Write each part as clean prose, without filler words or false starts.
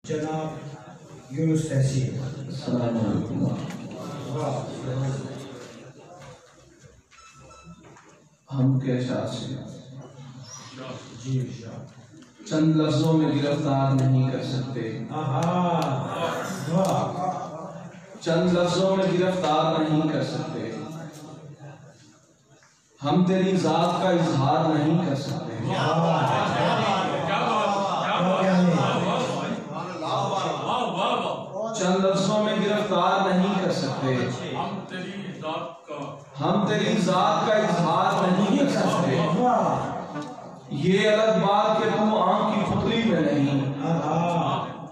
جناب یونس تحصیل. السلام علیکم. ہم کے شاہ سے جی چند لفظوں میں گرفتار نہیں کر سکتے. چند لفظوں میں گرفتار نہیں کر سکتے. ہم تیری ذات کا اظہار نہیں کر سکتے. چند لفظوں میں گرفتار نہیں کر سکتے. ہم تیری ذات کا اظہار نہیں کر سکتے. یہ الگ بات کہ تو آنکھ کی پتلی میں نہیں.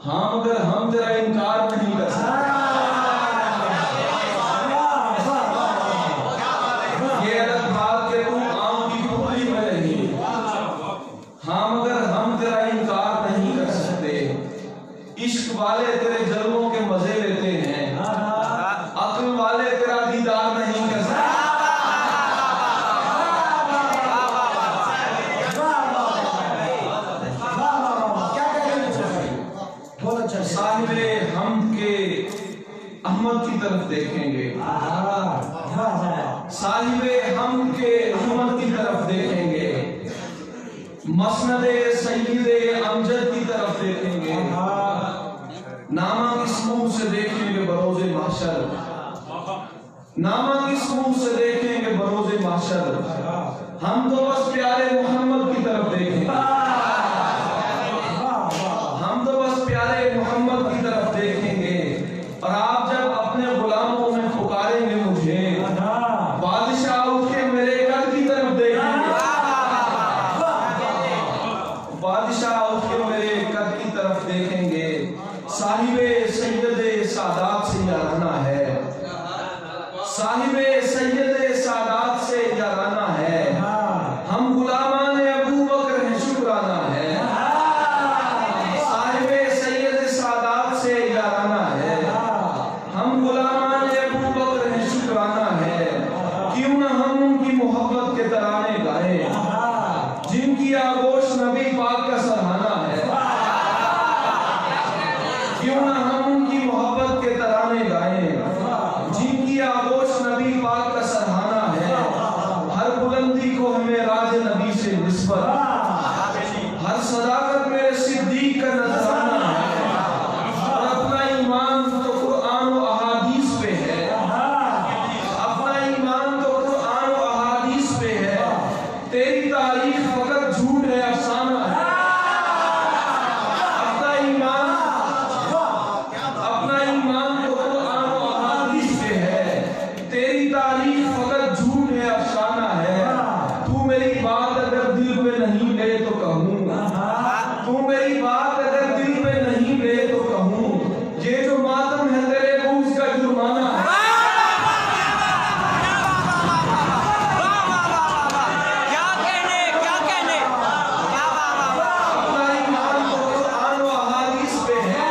ہاں مگر ہم تیرا انکار نہیں کر سکتے. یہ الگ بات کہ تو آنکھ کی پتلی میں نہیں. ہاں مگر ہم تیرا انکار نہیں کر سکتے. عشق والے تیرے جلووں کے مزے لیتے ہیں. عقل والے تیرا دیدار نہیں کر سکتے. صاحب ہم کے احمد کی طرف دیکھیں گے. صاحب ہم کے احمد کی طرف دیکھیں گے. مسند سید امجد کی طرف دیکھیں گے. نامہ کس منہ سے دیکھیں گے بروز محشر. نامہ کس منہ سے دیکھیں گے بروز محشر. ہم تو بس پیارے محمد کی طرف دیکھیں گے. ہم تو بس پیارے محمد کی طرف دیکھیں گے. اور آپ جب اپنے غلاموں میں پکاریں گے مجھے, بادشاہ اٹھ کے میرے قد کی طرف دیکھیں گے. بادشاہ اٹھ کے میرے قد کی طرف دیکھیں گے. صاحب سید سادات سے یارانہ ہے. صاحب سید سادات سے یارانہ ہے. ہم غلامان ابو بکر ہیں شکرانہ ہے. صاحب سید سادات سے یارانہ ہے. ہم غلامان ابو بکر ہیں شکرانہ ہے. کیوں نہ ہم ان کی محبت کے ترانے گائیں جن کی آغوش نبی پاک کا سرہانہ ہے. کیوں نہ ہم ان کی محبت کے ترانے گائیں جن کی آغوش نبی پاک کا سرہانہ ہے. ہر بلندی کو ہمیں راج نبی سے نسبت, ہر صداقت میرے صدیق کا نذرانہ ہے. اور اپنا ایمان تو قرآن و احادیث پہ ہے. اپنا ایمان تو قرآن و احادیث پہ ہے. تیری تاریخ فقط جھوٹ ہے افسانہ ہے. اپنا ایمان تو قرآن و احادیث پہ ہے. تیری تاریخ فقط جھوٹ ہے افسانہ ہے. تو میری بات اگر دل پہ نہیں لے تو کہوں, تو میری بات اگر دل پہ نہیں لے تو کہوں, یہ جو ماتم ہے تیرے بوجھ کا جرمانہ ہے. اپنا ایمان تو قرآن و احادیث پہ ہے.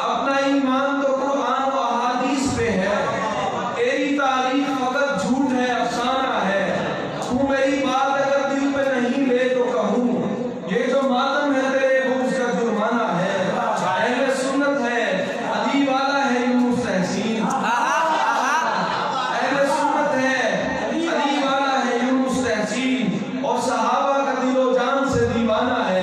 اپنا ایمان تو قرآن و احادیث پہ ہے. تیری تاریخ فقط جھوٹ ہے افسانہ ہے. تو میری بات اگر دل پہ نہیں لے تو کہوں, یہ جو ماتم ہے تیرے بوجھ کا جرمانہ ہے. اہل سنت ہے علی والا ہے یونس تحصیل. اہل سنت ہے علی والا ہے یونس تحصیل. اور صحابہ کا دل و جان سے دیوانہ ہے.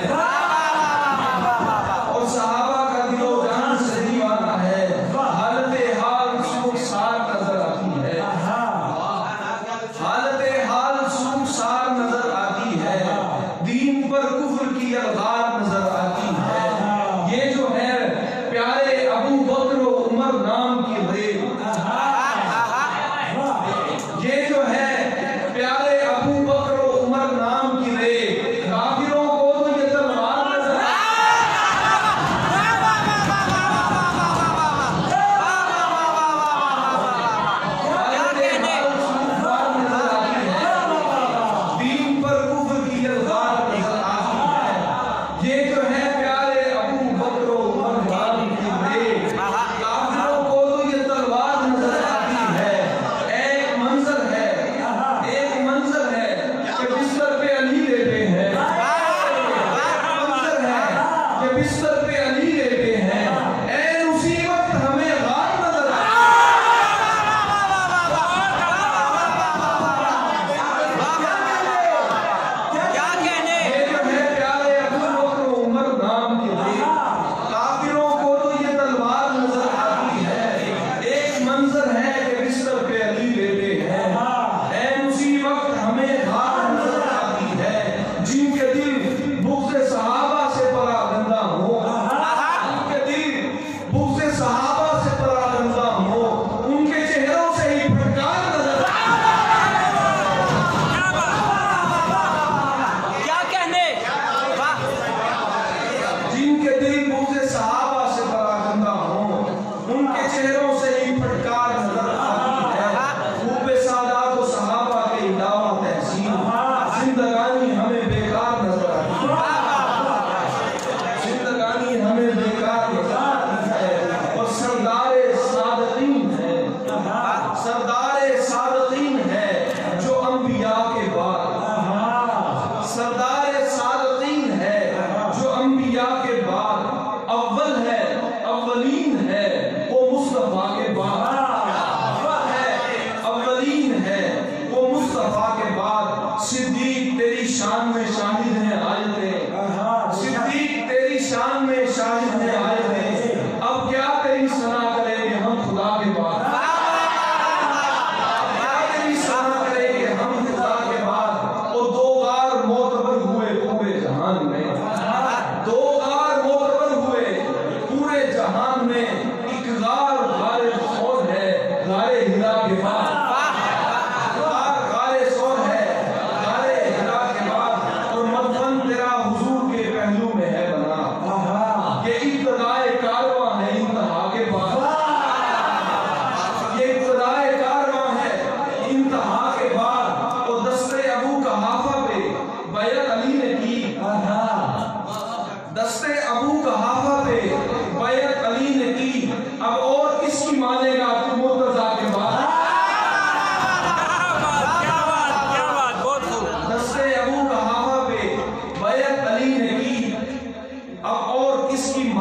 اور صحابہ کا دل و جان سے دیوانہ ہے. حالت حال سوکسار نظر آتی ہے. حالت حال سوکسار نظر آتی ہے. دین پر کفر کی الغار نظر آتی ہے. یہ جو ہے پیارے ابو بکر و عمر نام کی ریل. یہ جو ہے پیارے ابو بکر و عمر نام کی ریل. کافروں کو تو یہ تلوار نظر دین پر کفر کی الغار نظر آتی ہے. یہ جو ہے پیارے ابو بکر و عمر نام کی ریل. کافروں کو